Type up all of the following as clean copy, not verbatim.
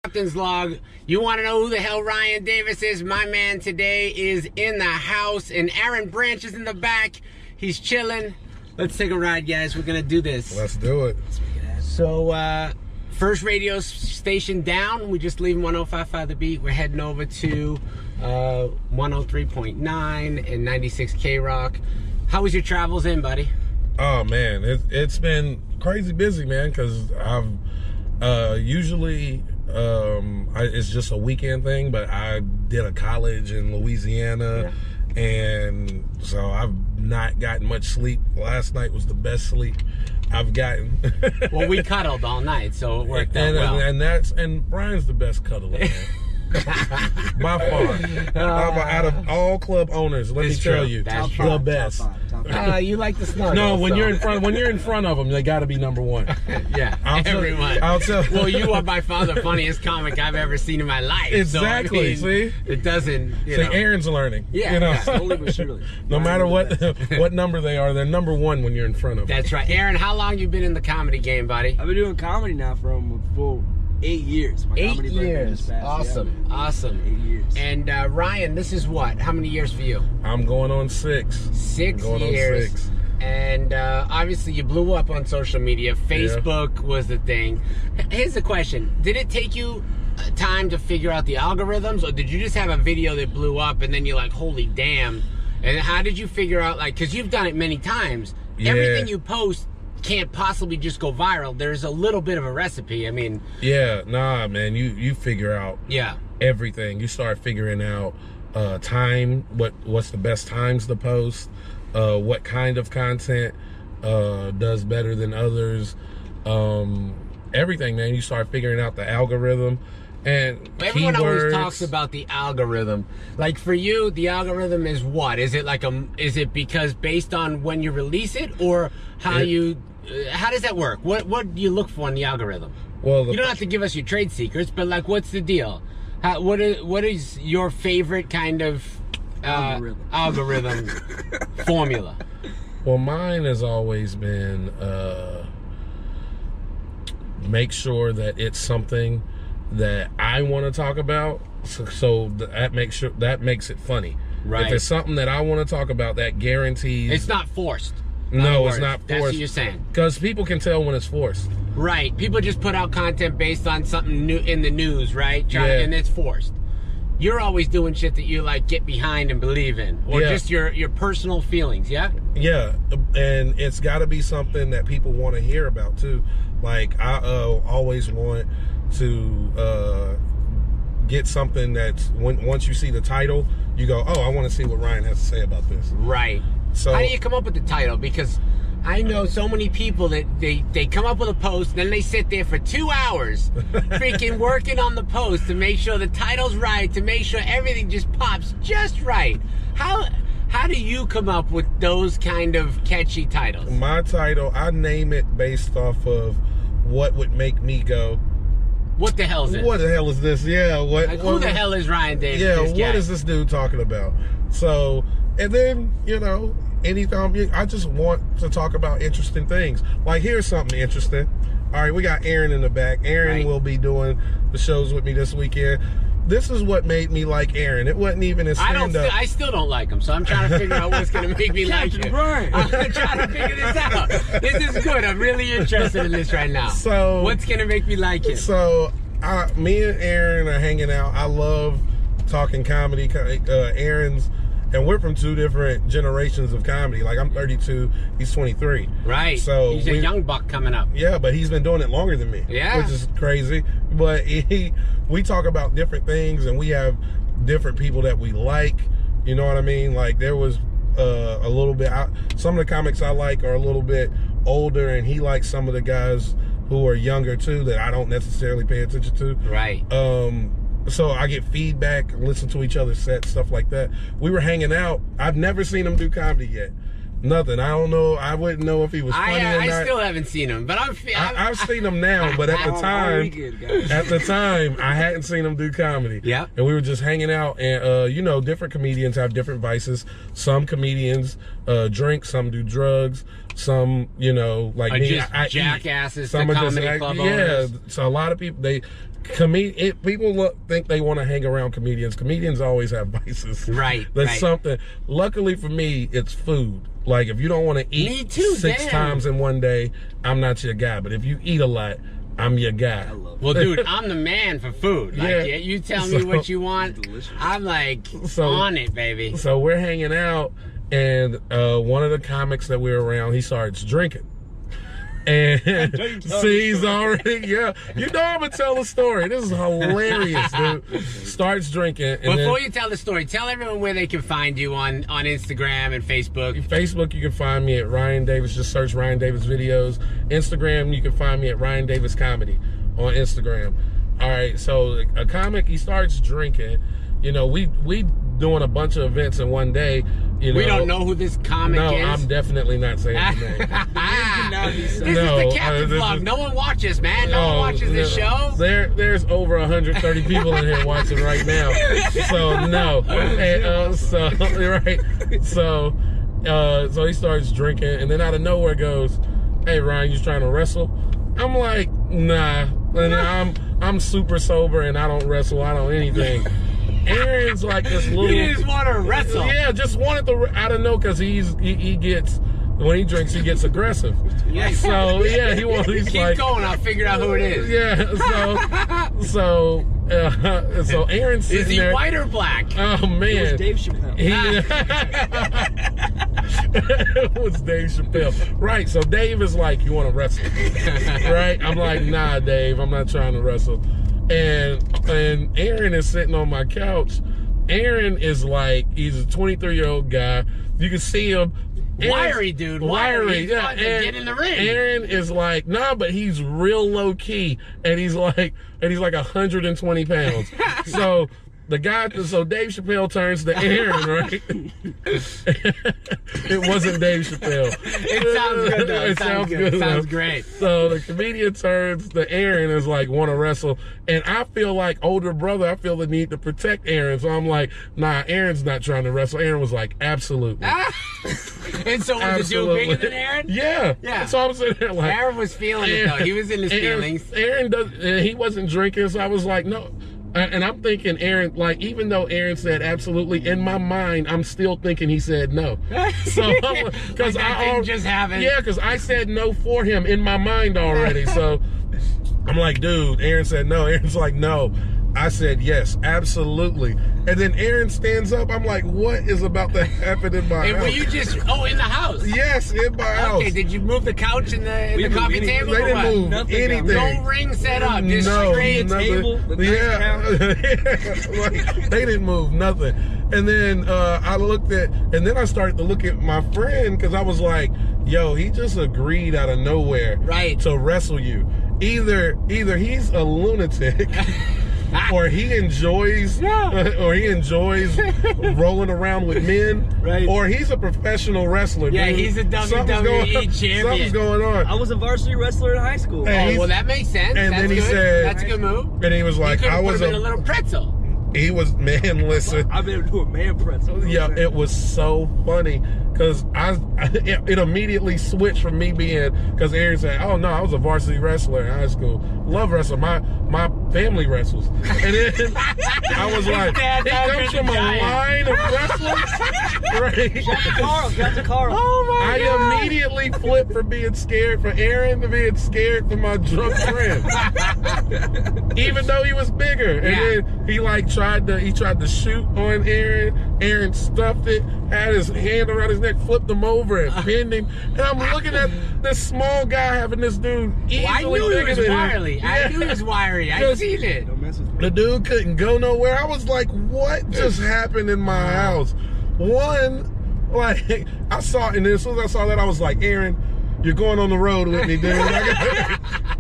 Captain's log. You want to know who the hell Ryan Davis is? My man today is in the house, and Aaron Branch is in the back. He's chilling. Let's take a ride, guys. We're gonna do this. Let's do it. So, first radio station down. We just leaving 105.5 The Beat. We're heading over to 103.9 and 96 K-Rock. How was your travels in, buddy? Oh man, it's been crazy busy, man. Because I've usually. It's just a weekend thing, but I did a college in Louisiana, and so I've not gotten much sleep. Last night was the best sleep I've gotten. Well, we cuddled all night, so it worked out well. And Brian's the best cuddler, man. By far. Out of all club owners, let me tell you, the best. You like the snuggle. No, when you're in front of them, they got to be number one. Yeah, everyone. Well, you are by far the funniest comic I've ever seen in my life. Exactly. So, I mean, see, it doesn't. Aaron's learning. Yeah, you know? slowly but surely. No matter what number they are, they're number one when you're in front of them. That's right. Aaron, how long you been in the comedy game, buddy? I've been doing comedy now for a full 8 years. My 8 comedy years. passed, Awesome. yeah. Awesome. 8 years. And Ryan, this is what? How many years for you? I'm going on 6. 6 going years. On 6. And obviously you blew up on social media. Facebook was the thing. Here's the question. Did it take you time to figure out the algorithms, or did you just have a video that blew up and then you're like, holy damn? And how did you figure out, like, because you've done it many times, everything you post can't possibly just go viral. There's a little bit of a recipe. I mean, nah, man, you figure out everything. You start figuring out time, what's the best times to post, what kind of content does better than others, everything, man. You start figuring out the algorithm. And everyone keywords. always talks about the algorithm. Like, for you, the algorithm is what? Is it like is it because based on when you release it, or how does that work? What do you look for in the algorithm? Well, you don't have to give us your trade secrets, but like, what's the deal? What is your favorite kind of algorithm formula? Well, mine has always been make sure that it's something that I want to talk about, so that makes it funny. Right. If it's something that I want to talk about, that guarantees it's not forced. No, it's not forced. That's what you're saying. Because people can tell when it's forced. Right. People just put out content based on something new in the news, right? And it's forced. You're always doing shit that you like get behind and believe in, or just your personal feelings. Yeah. Yeah, and it's got to be something that people want to hear about too. Like, I always want to get something that's once you see the title, you go, oh, I want to see what Ryan has to say about this. Right. So how do you come up with the title? Because I know so many people that they come up with a post, then they sit there for 2 hours freaking working on the post to make sure the title's right, to make sure everything just pops just right. How do you come up with those kind of catchy titles? My title, I name it based off of what would make me go, what the hell is this? What the hell is this? Yeah. Who the hell is Ryan Davis? Yeah, what is this dude talking about? So, and then, anytime I just want to talk about interesting things. Like, here's something interesting. All right, we got Aaron in the back. Aaron will be doing the shows with me this weekend. This is what made me like Aaron. It wasn't even his stand-up. I still don't like him, so I'm trying to figure out what's going to make me like him. I'm trying to figure this out. This is good. I'm really interested in this right now. So, what's going to make me like him? So, me and Aaron are hanging out. I love talking comedy. And we're from 2 different generations of comedy. Like, I'm 32, he's 23. Right. So he's a young buck coming up. Yeah, but he's been doing it longer than me. Yeah. Which is crazy. But we talk about different things, and we have different people that we like. You know what I mean? Like, there was a little bit, some of the comics I like are a little bit older, and he likes some of the guys who are younger too that I don't necessarily pay attention to. Right. So I get feedback, listen to each other's sets, stuff like that. We were hanging out. I've never seen him do comedy yet. Nothing. I don't know. I wouldn't know if he was funny or not. I still haven't seen him, but I've seen him now. But at the time, I hadn't seen him do comedy. Yeah. And we were just hanging out, and different comedians have different vices. Some comedians drink, some do drugs, some like me, just jackasses. Some to are comedy just club owners. So a lot of people People think they want to hang around comedians. Comedians always have vices. Right. There's something. Luckily for me, it's food. Like, if you don't want to eat Me too, 6 times in one day, I'm not your guy. But if you eat a lot, I'm your guy. I love Well, dude, I'm the man for food. Like, Yeah. you tell me what you want, I'm like on it, baby. So we're hanging out, and one of the comics that we're around, he starts drinking. And see, he's already, yeah. You know I'm going to tell the story. This is hilarious, dude. Starts drinking. And Before you tell the story, tell everyone where they can find you on Instagram and Facebook. Facebook, you can find me at Ryan Davis. Just search Ryan Davis Videos. Instagram, you can find me at Ryan Davis Comedy on Instagram. All right, so a comic, he starts drinking. You know, we doing a bunch of events in one day. You know, We don't know who this comic is. No, I'm definitely not saying his name. This is the Captain Vlog. No one watches, man. No one watches this show. There's over 130 people in here watching right now. So no. And, so he starts drinking, and then out of nowhere goes, "Hey Ryan, you trying to wrestle?" I'm like, "Nah." And I'm super sober, and I don't wrestle. I don't anything. Aaron's like this little. You just want to wrestle. Yeah, just wanted to. I don't know, because he gets, when he drinks, he gets aggressive. Yeah. So yeah, he's Keep like, going. I'll figure out who it is. yeah. So Aaron's sitting Is he there. white or black? Oh man, It was Dave Chappelle. It was Dave Chappelle. Right. So Dave is like, "You want to wrestle?" Right. I'm like, "Nah, Dave. I'm not trying to wrestle." And Aaron is sitting on my couch. Aaron is like, he's a 23-year-old guy. You can see him. Wiry, dude. Wiry. He's Yeah. to get in the ring. Aaron is like, nah, but he's real low key, and he's like 120 pounds. So Dave Chappelle turns to Aaron, right? It wasn't Dave Chappelle. It sounds good, though. It sounds good. Sounds though. great. So the comedian turns to Aaron and is like, "Want to wrestle?" And I feel like older brother, I feel the need to protect Aaron. So I'm like, "Nah, Aaron's not trying to wrestle." Aaron was like, "Absolutely." And so was the dude bigger than Aaron? Yeah. Yeah. So I'm sitting there like, Aaron was feeling it, though. He was in his feelings. Aaron he wasn't drinking, so I was like, no. And I'm thinking Aaron, like, even though Aaron said absolutely, in my mind, I'm still thinking he said no. So, because just happened. Yeah, because I said no for him in my mind already. So I'm like, dude, Aaron said no. Aaron's like, no. I said yes, absolutely. And then Aaron stands up. I'm like, what is about to happen in my And house? were you just, in the house? Yes, in my house. Okay, did you move the couch and the coffee table? They or didn't what? move Nothing, anything. No ring set up, just straight. nothing. table, the Like, they didn't move nothing. And then I looked at, and then I started to look at my friend, because I was like, yo, he just agreed out of nowhere to wrestle you. Either he's a lunatic. Or he enjoys rolling around with men, right? Or he's a professional wrestler. Yeah, dude. he's a WWE champion. Something's going on. I was a varsity wrestler in high school. And Well, that makes sense. and That's then he good. said- That's a good move. And he was like, I I was a little pretzel. He was, man, listen. I've been to a man pretzel. Yeah, it was so funny, because it immediately switched from me being, because Aaron said, "Oh no, I was a varsity wrestler in high school. Love wrestling. My family wrestles." And then I was like, "He comes from a line of wrestlers, right?" Shout to Carl. Oh my God. I immediately flipped from being scared for Aaron to being scared for my drunk friend, even though he was bigger. And then he tried to shoot on Aaron. Aaron stuffed it, had his hand around his neck, flipped him over and pinned him. And I'm looking at this small guy having this dude easily I knew he bigger was than him. wiry. Yeah. I knew he was wiry. I seen it. Don't mess with me. The dude couldn't go nowhere. I was like, what just happened in my house? One, like, I saw, and then as soon as I saw that, I was like, Aaron, you're going on the road with me, dude.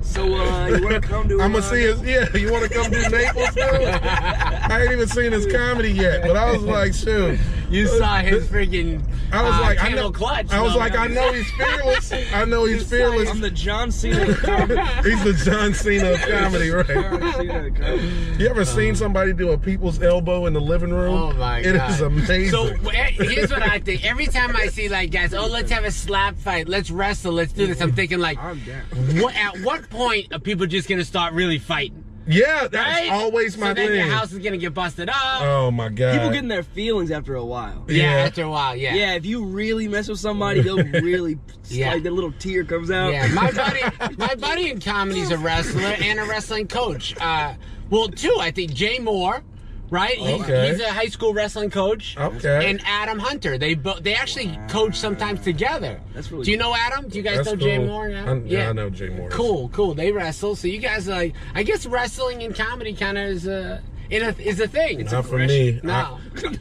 So, you want to come to? I'm gonna see his. Yeah, you want to come do Naples, dude? I ain't even seen his comedy yet, but I was like, shoot. You saw his freaking. I was like, I camel know. clutch. I was like, I know he's fearless. I know he's fearless. I'm the John Cena of comedy. He's the John Cena of comedy, right? John Cena of comedy. You ever seen somebody do a people's elbow in the living room? Oh my God. It is amazing. So here's what I think. Every time I see like guys, let's have a slap fight, let's wrestle, let's do this. I'm thinking like, I'm down. at what point are people just gonna start really fighting? Yeah, that's right? always my so then thing. your house is gonna get busted up. Oh my god. People get in their feelings after a while. yeah, Yeah. after a while, yeah. Yeah, if you really mess with somebody, they'll really Yeah. like that little tear comes out. Yeah, my buddy in comedy's a wrestler and a wrestling coach. Well, two, I think. Jay Moore, right? Okay. He's a high school wrestling coach. Okay. And Adam Hunter. They actually coach sometimes together. That's really Do you know Adam? Do you guys That's know Jay cool. Moore? Yeah? Yeah, I know Jay Moore. Cool. They wrestle. So you guys are like, I guess wrestling and comedy kind of is a thing. It's Not for me. No.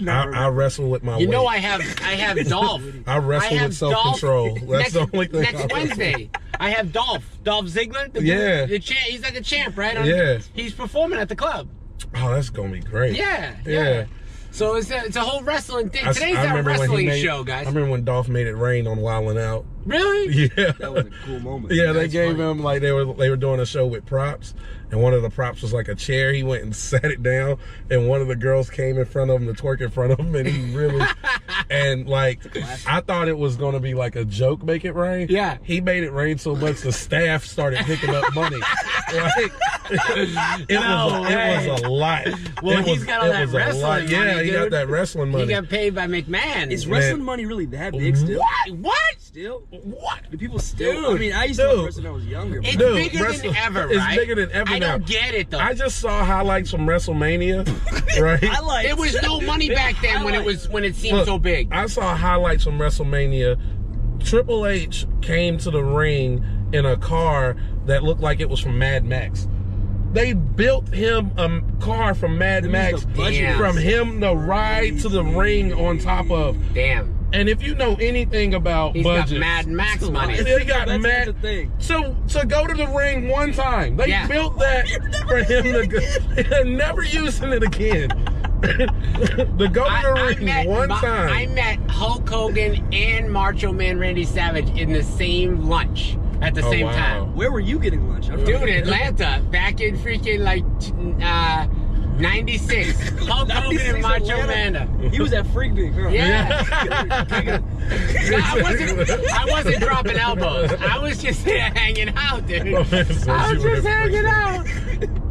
I wrestle with my You know, weight. I have Dolph. I wrestle with self-control. That's next, the only thing. Next Wednesday, I have Dolph Ziggler. Yeah. The champ. He's like a champ, right? Yeah. He's performing at the club. Oh, that's gonna be great. Yeah. So it's a whole wrestling thing. Today's our remember when wrestling made, show, guys. I remember when Dolph made it rain on Wildin' Out. Really? Yeah. That was a cool moment. Yeah, they That's gave funny. him like they were doing a show with props, and one of the props was like a chair. He went and sat it down, and one of the girls came in front of him to twerk in front of him, and he really and like I thought it was gonna be like a joke, make it rain. Yeah. He made it rain so much the staff started picking up money. Like, it was a lot. Well, It he's was- got all it that was a wrestling lot. money, Yeah, he got dude. that wrestling money. He got paid by McMahon. Is wrestling money really that big still? What? Still? What? Do people still? Dude, I mean, I used to watch dude. wrestling when I was younger. It's But Dude, bigger wrestling- than ever, it's right? bigger than ever I now. don't get it though. I just saw highlights from WrestleMania, right? highlights. There was no money back then when it seemed Look, so big. I saw highlights from WrestleMania. Triple H came to the ring in a car that looked like it was from Mad Max. They built him a car from Mad That means Max the budget Damn. from him to ride to the ring on top of. Damn. And if you know anything about He's budgets, got Mad Max money. They got That's mad. the thing. So to go to the ring one time, they Yeah. built that for him to go. They're never using it again. To go to the ring one time. I met Hulk Hogan and Macho Man Randy Savage in the same lunch at the Oh, same wow. time. Where were you getting lunch? Dude, Atlanta, back in freaking like 96. Hulk Hogan and Macho Man. He was at Freaknik, huh? Yeah. I wasn't dropping elbows. I was just hanging out, dude. Oh, man, so I was you were just hanging out.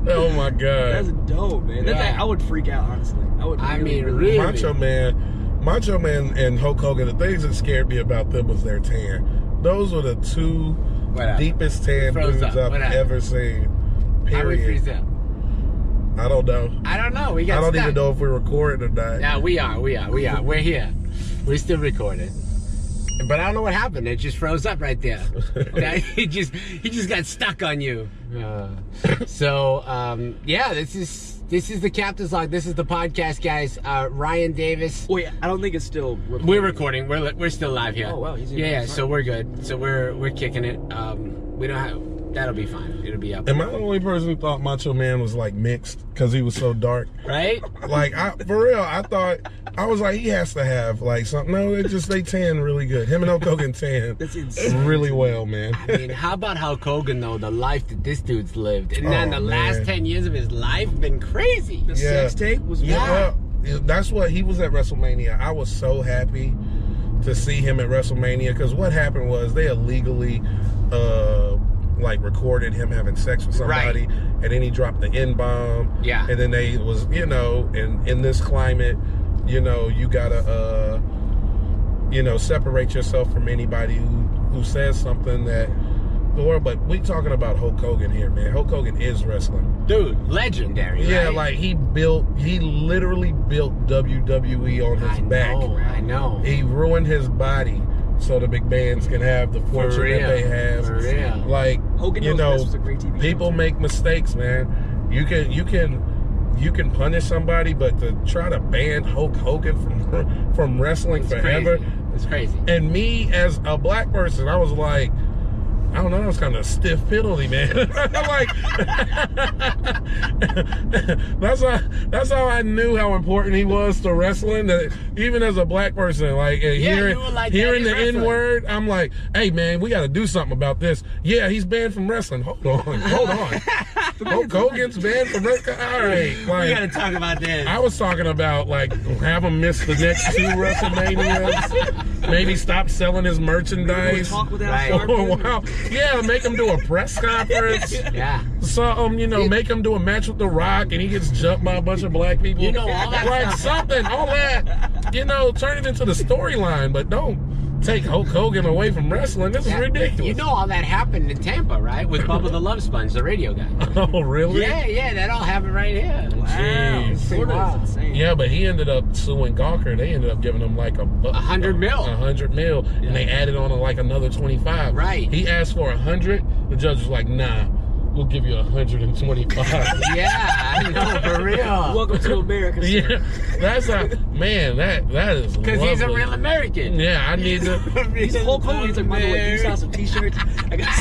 Oh my That's god. dope, man. Yeah. I would freak out, honestly. I mean, really. Macho Man and Hulk Hogan, the things that scared me about them was their tan. Those were the two What up? deepest tan Froze dudes up. I've What up? ever seen. How we freeze Period. up? I don't know. I don't know. We got I don't stuck. even know if we're recording or not. Yeah, we are. We're here. We're still recording. But I don't know what happened. It just froze up right there. Okay? He just got stuck on you. Yeah, this is the Captain's Log. This is the podcast, guys. Ryan Davis. Wait, I don't think it's still recording. We're recording. We're still live here. Oh, wow, easy. Yeah, Fine. so we're good. So we're kicking it. We don't have. That'll be fine. It'll be up. Am I the only person who thought Macho Man was like mixed because he was so dark? Right? Like, for real, I was like, he has to have like something. No, it just they tan really good. Him and Hulk Hogan tan That's insane. really well, man. I mean, how about Hulk Hogan though? The life that this dude's lived, and then the Oh, last man. 10 years of his life have been crazy. The sex tape was Yeah. Well, that's what he was at WrestleMania. I was so happy to see him at WrestleMania because what happened was they illegally like recorded him having sex with somebody, and then he dropped the N-bomb. Yeah. And then they was, in this climate, you gotta separate yourself from anybody who says something that the world. But we talking about Hulk Hogan here, man. Hulk Hogan is wrestling. Dude, legendary. Yeah, right? like he literally built WWE on his back. I know. He ruined his body so the big bands can have the fortune real. that they have. For real. Like, Hogan you knows know, best was a great TV show. people make mistakes, man. You can punish somebody, but to try to ban Hulk Hogan from wrestling It's forever. crazy. It's crazy. And me as a black person, I was like, I don't know, that was kind of a stiff penalty, man. Like, that's how I knew how important he was to wrestling. That even as a black person, like hearing you were like, hearing that the is wrestling. N-word, I'm like, hey man, we got to do something about this. Yeah, he's banned from wrestling. Hold on. Hulk Hogan's banned from wrestling. All right, We gotta talk about this. I was talking about have him miss the next 2 WrestleManias. Maybe stop selling his merchandise. Talk with Right. Wow. Yeah, make him do a press conference. Yeah. So, make him do a match with The Rock and he gets jumped by a bunch of black people. You know, all that like stuff. something, all that. Turn it into the storyline, but don't take Hulk Hogan away from wrestling. This is ridiculous. You know all that happened in Tampa, right? With Bubba the Love Sponge, the radio guy. Oh, really? Yeah, that all happened right here. Jeez. Florida is insane. Yeah, but he ended up suing Gawker. They ended up giving him like $100 million. $100 million, and they added on another 25. Right. He asked for 100. The judge was like, "Nah, we'll give you 125." Yeah, I know, for real. Welcome to America. Sir. Yeah, that's how. Man, that is. Because he's a lovely. real American. Yeah, I need to. He's Hulk Hogan. He's like, by the way, you saw some T-shirts. I got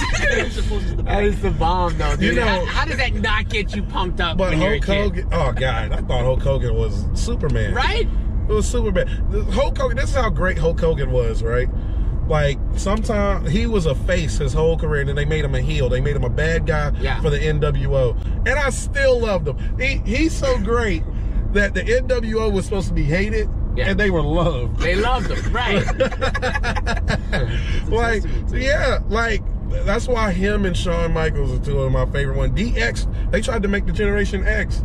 some posters in the That back. is the bomb, though, dude. You know- how does that not get you pumped up But when you're a Hulk kid? Hogan. Oh God, I thought Hulk Hogan was Superman. Right? It was Superman. Hulk Hogan. This is how great Hulk Hogan was, right? Like, sometimes he was a face his whole career, and then they made him a heel. They made him a bad guy for the NWO. And I still loved him. He's so great that the NWO was supposed to be hated, and they were loved. They loved him, right? That's why him and Shawn Michaels are 2 of my favorite ones. DX, they tried to make the Generation X,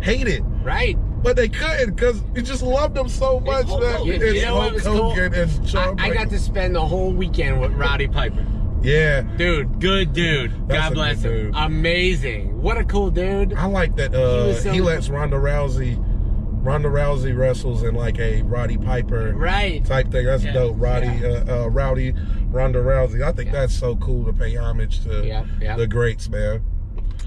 hate it. Right. But they couldn't because you just loved them so much that it's Hulk Hogan and Shawn I got Michaels. to spend the whole weekend with Roddy Piper. Yeah. Dude, good dude. That's God a bless good him. dude. Amazing. What a cool dude. I like that he lets Ronda Rousey wrestles in like a Roddy Piper type thing. That's dope. Rowdy Ronda Rousey. I think that's so cool to pay homage to the greats, man.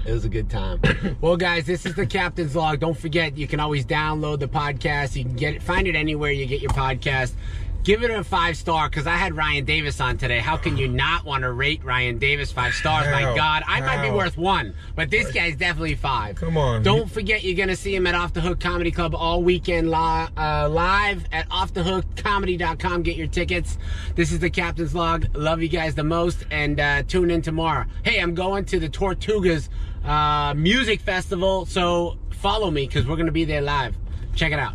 It was a good time. Well, guys, this is the Captain's Log. Don't forget, you can always download the podcast. You can find it anywhere you get your podcast. Give it a 5-star, because I had Ryan Davis on today. How can you not want to rate Ryan Davis 5 stars? My God, I might be worth 1, but this guy's definitely 5. Come on. Don't forget, you're going to see him at Off the Hook Comedy Club all weekend live at offthehookcomedy.com. Get your tickets. This is the Captain's Log. Love you guys the most, and tune in tomorrow. Hey, I'm going to the Tortugas music festival, so follow me, because we're going to be there live. Check it out.